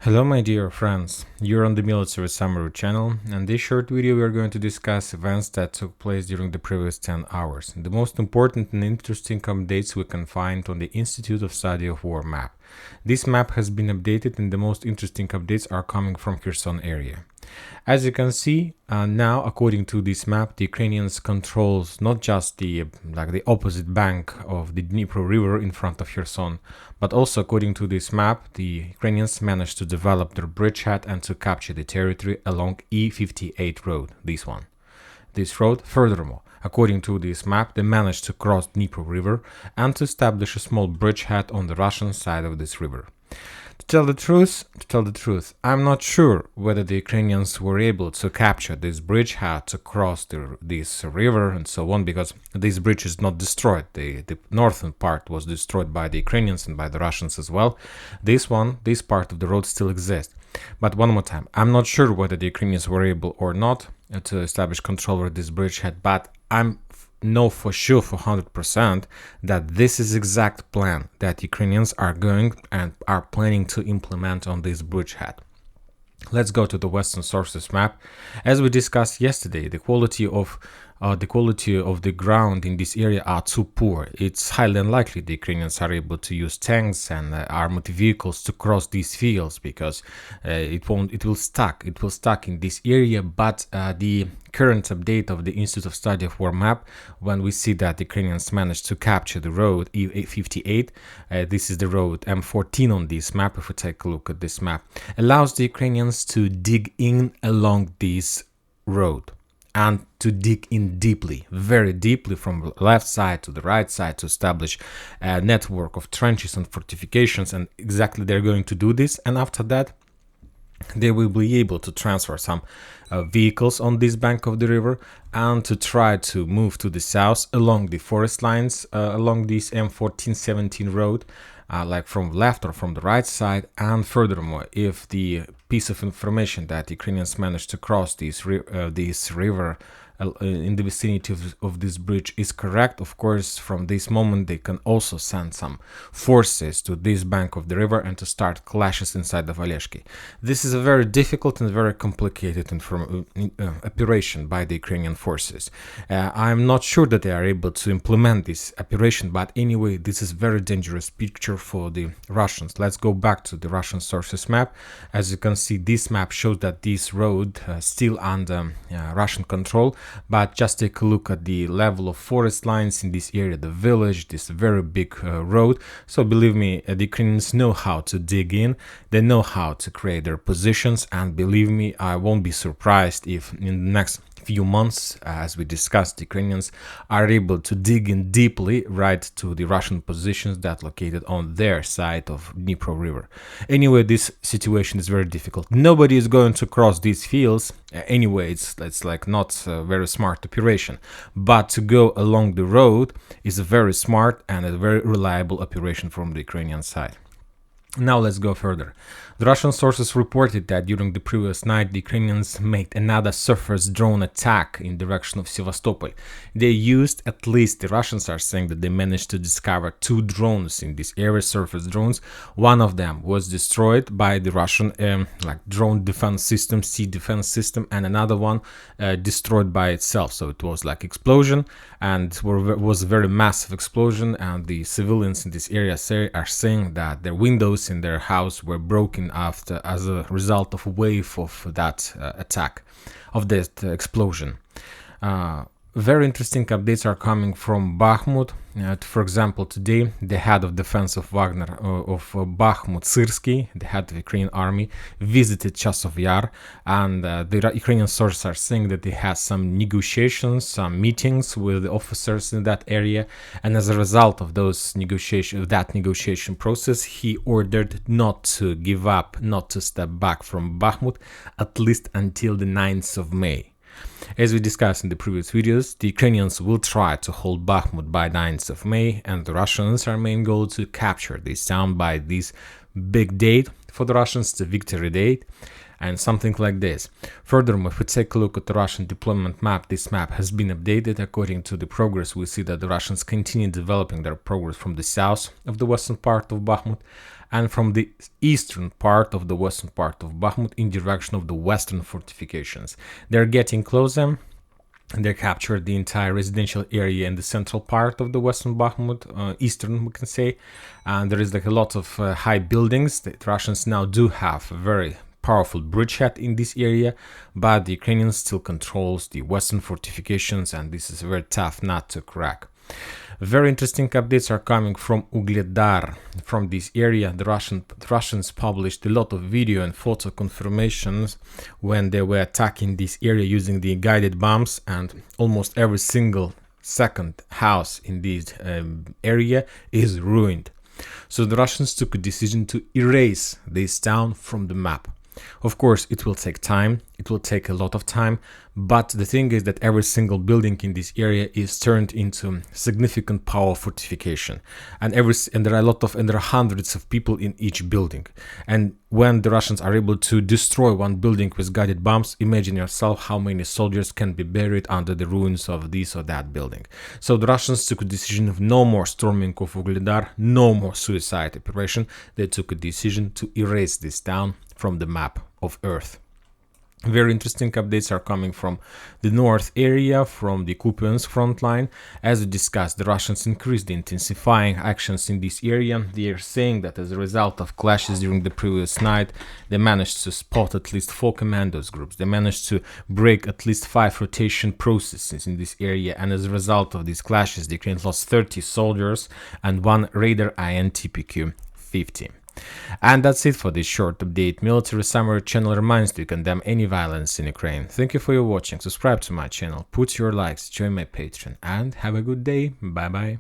Hello my dear friends, you're on the Military Summary channel, and in this short video we are going to discuss events that took place during the previous 10 hours. The most important and interesting updates we can find on the Institute of Study of War map. This map has been updated and the most interesting updates are coming from Kherson area. As you can see, now according to this map, the Ukrainians controls not just the opposite bank of the Dnipro river in front of Kherson, but also according to this map, the Ukrainians managed to develop their bridgehead and to capture the territory along E58 road, this one. This road, furthermore, according to this map, they managed to cross Dnipro river and to establish a small bridgehead on the Russian side of this river. To tell the truth, I'm not sure whether the Ukrainians were able to capture this bridgehead to cross this river and so on, because this bridge is not destroyed. The northern part was destroyed by the Ukrainians and by the Russians as well. This part of the road still exists. But one more time, I'm not sure whether the Ukrainians were able or not to establish control over this bridgehead, but I'm know for sure, for 100%, that this is exact plan that Ukrainians are going and are planning to implement on this bridgehead. Let's go to the Western sources map. As we discussed yesterday, the quality of the ground in this area are too poor. It's highly unlikely the Ukrainians are able to use tanks and armored vehicles to cross these fields, because it will stuck in this area. But the current update of the Institute of Study of War map, when we see that the Ukrainians managed to capture the road E58, this is the road M14 on this map. If we take a look at this map, allows the Ukrainians to dig in along this road and to dig in deeply, very deeply, from the left side to the right side, to establish a network of trenches and fortifications. And exactly they're going to do this, and after that they will be able to transfer some vehicles on this bank of the river and to try to move to the south along the forest lines, along this M14-17 road, like from left or from the right side. And furthermore, if the piece of information that Ukrainians managed to cross this river in the vicinity of this bridge is correct, of course, from this moment they can also send some forces to this bank of the river and to start clashes inside of Oleshki. This is a very difficult and very complicated operation by the Ukrainian forces. I'm not sure that they are able to implement this operation, but anyway, this is very dangerous picture for the Russians. Let's go back to the Russian sources map. As you can see, this map shows that this road still under Russian control. But just take a look at the level of forest lines in this area, the village, this very big road. So believe me, the Ukrainians know how to dig in, they know how to create their positions, and believe me, I won't be surprised if in the next few months, as we discussed, the Ukrainians are able to dig in deeply right to the Russian positions that located on their side of Dnipro river. Anyway, this situation is very difficult. Nobody is going to cross these fields. Anyway, it's like not a very smart operation, but to go along the road is a very smart and a very reliable operation from the Ukrainian side. Now let's go further. The Russian sources reported that during the previous night, the Ukrainians made another surface drone attack in direction of Sevastopol. They used, at least the Russians are saying, that they managed to discover 2 drones in this area, surface drones. One of them was destroyed by the Russian drone defense system, sea defense system, and another one destroyed by itself. So it was like explosion, and was a very massive explosion, and the civilians in this area are saying that their windows in their house were broken as a result of a wave of that attack, of that explosion. Very interesting updates are coming from Bakhmut. For example, today the head of defense of Wagner of Bakhmut, Syrsky, the head of the Ukrainian army, visited Chasov Yar, and the Ukrainian sources are saying that he has some negotiations, some meetings with the officers in that area, and as a result of those negotiation process, he ordered not to give up, not to step back from Bakhmut, at least until the 9th of May. As we discussed in the previous videos, the Ukrainians will try to hold Bakhmut by 9th of May, and the Russians are main goal to capture this town by this big date. For the Russians, the victory date, and something like this. Furthermore, if we take a look at the Russian deployment map, this map has been updated. According to the progress, we see that the Russians continue developing their progress from the south of the western part of Bakhmut, and from the eastern part of the western part of Bakhmut in direction of the western fortifications. They're getting closer. They captured the entire residential area in the central part of the western Bakhmut, eastern we can say, and there is like a lot of high buildings. The Russians now do have a very powerful bridgehead in this area, but the Ukrainians still controls the western fortifications, and this is a very tough nut to crack. Very interesting updates are coming from Ugledar. From this area, the Russians published a lot of video and photo confirmations when they were attacking this area using the guided bombs, and almost every single second house in this area is ruined. So the Russians took a decision to erase this town from the map. Of course, it will take time, it will take a lot of time, but the thing is that every single building in this area is turned into significant power fortification, and there are hundreds of people in each building. And when the Russians are able to destroy one building with guided bombs, imagine yourself how many soldiers can be buried under the ruins of this or that building. So the Russians took a decision of no more storming of Ugledar, no more suicide operation. They took a decision to erase this town from the map of Earth. Very interesting updates are coming from the north area, from the Kupiansk front line. As we discussed, the Russians increased the intensifying actions in this area. They are saying that as a result of clashes during the previous night, they managed to spot at least 4 commandos groups. They managed to break at least 5 rotation processes in this area, and as a result of these clashes, the Ukraine lost 30 soldiers and 1 Raider INTPQ-50. And that's it for this short update. Military Summary channel reminds you to condemn any violence in Ukraine. Thank you for your watching. Subscribe to my channel, put your likes, join my Patreon, and have a good day. Bye bye.